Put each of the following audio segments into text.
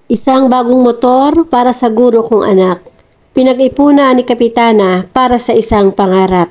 Isang bagong motor para sa guro kong anak. Pinag-ipunan ni Kapitana para sa isang pangarap.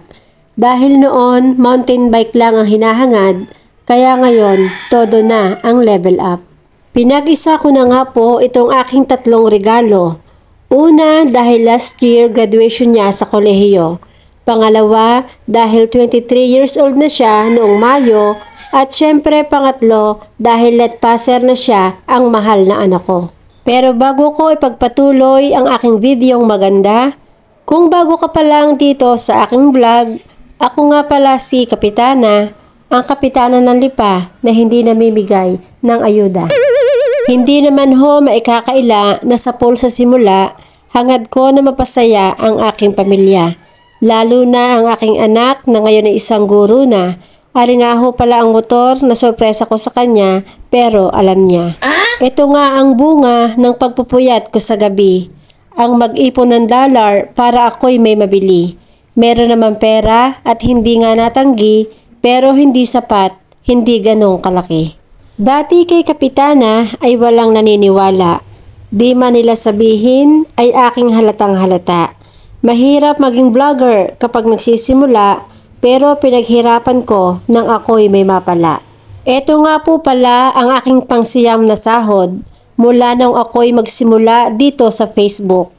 Dahil noon, mountain bike lang ang hinahangad, kaya ngayon, todo na ang level up. Pinag-isa ko na nga po itong aking tatlong regalo. Una, dahil last year graduation niya sa kolehiyo. Pangalawa, dahil 23 years old na siya noong Mayo. At syempre pangatlo, dahil let passer na siya ang mahal na anak ko. Pero bago ko ipagpatuloy ang aking videong maganda, kung bago ka pa lang dito sa aking vlog, ako nga pala si Kapitana, ang kapitana ng lipa na hindi namimigay ng ayuda. Hindi naman ho maikakaila na sa pool sa simula, hangad ko na mapasaya ang aking pamilya. Lalo na ang aking anak na ngayon ay isang guro na. Ari nga ho pala ang motor na sorpresa ko sa kanya pero alam niya. Ito nga ang bunga ng pagpupuyat ko sa gabi. Ang mag-ipon ng dollar para ako'y may mabili. Meron naman pera at hindi nga natanggi pero hindi sapat, hindi ganong kalaki. Dati kay Kapitana ay walang naniniwala. Di man nila sabihin ay aking halatang halata. Mahirap maging vlogger kapag nagsisimula pero pinaghirapan ko nang ako'y may mapala. Ito nga po pala ang aking pangsiyam na sahod mula nang ako'y magsimula dito sa Facebook.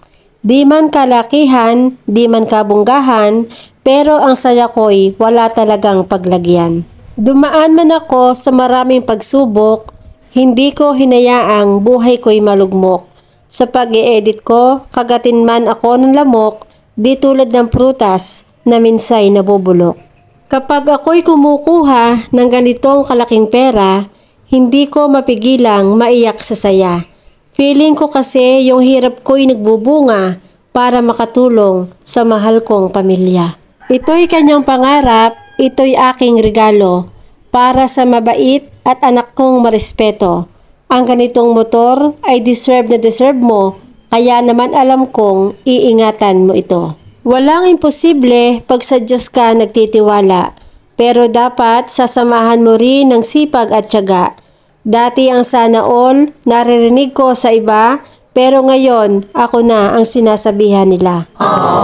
Di man kalakihan, di man kabunggahan, pero ang saya ko'y wala talagang paglagyan. Dumaan man ako sa maraming pagsubok, hindi ko hinayaang buhay ko'y malugmok. Sa pag-i-edit ko, kagatin man ako ng lamok, di tulad ng prutas na minsay nabubulok. Kapag ako'y kumukuha ng ganitong kalaking pera, hindi ko mapigilang maiyak sa saya. Feeling ko kasi yung hirap ko'y nagbubunga para makatulong sa mahal kong pamilya. Ito'y kanyang pangarap, ito'y aking regalo para sa mabait at anak kong marespeto. Ang ganitong motor ay deserve na deserve mo, kaya naman alam kong iingatan mo ito. Walang imposible pag sa Diyos ka nagtitiwala, pero dapat sasamahan mo rin ng sipag at tiyaga. Dati ang sana all, naririnig ko sa iba, pero ngayon ako na ang sinasabihan nila.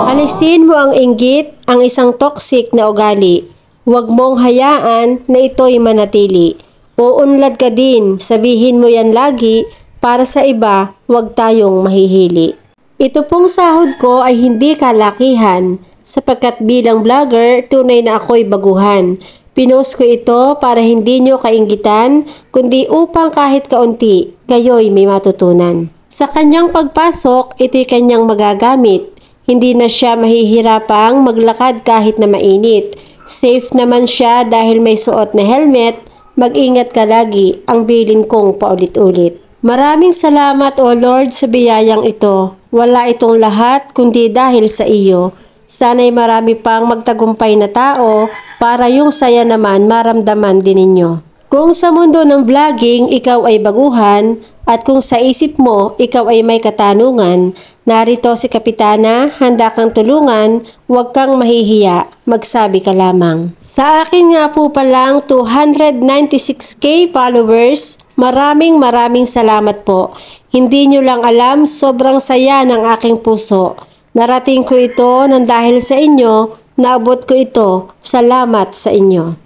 Alisin mo ang inggit, ang isang toxic na ugali. Huwag mong hayaan na ito'y manatili. Uunlad ka din, sabihin mo yan lagi, para sa iba, huwag tayong mahihili. Ito pong sahod ko ay hindi kalakihan, sapagkat bilang vlogger, tunay na ako'y baguhan. Pinost ko ito para hindi nyo kainggitan, kundi upang kahit kaunti, kayo'y may matutunan. Sa kanyang pagpasok, ito'y kanyang magagamit. Hindi na siya mahihirapang maglakad kahit na mainit. Safe naman siya dahil may suot na helmet. Mag-ingat ka lagi, ang bilin kong paulit-ulit. Maraming salamat o Lord sa biyayang ito. Wala itong lahat kundi dahil sa iyo. Sana'y marami pang magtagumpay na tao para yung saya naman maramdaman din ninyo. Kung sa mundo ng vlogging ikaw ay baguhan at kung sa isip mo ikaw ay may katanungan, narito si Kapitana, handa kang tulungan, huwag kang mahihiya, magsabi ka lamang. Sa akin nga po palang 296k followers, maraming salamat po. Hindi nyo lang alam, sobrang saya ng aking puso. Narating ko ito nang dahil sa inyo, naabot ko ito, salamat sa inyo.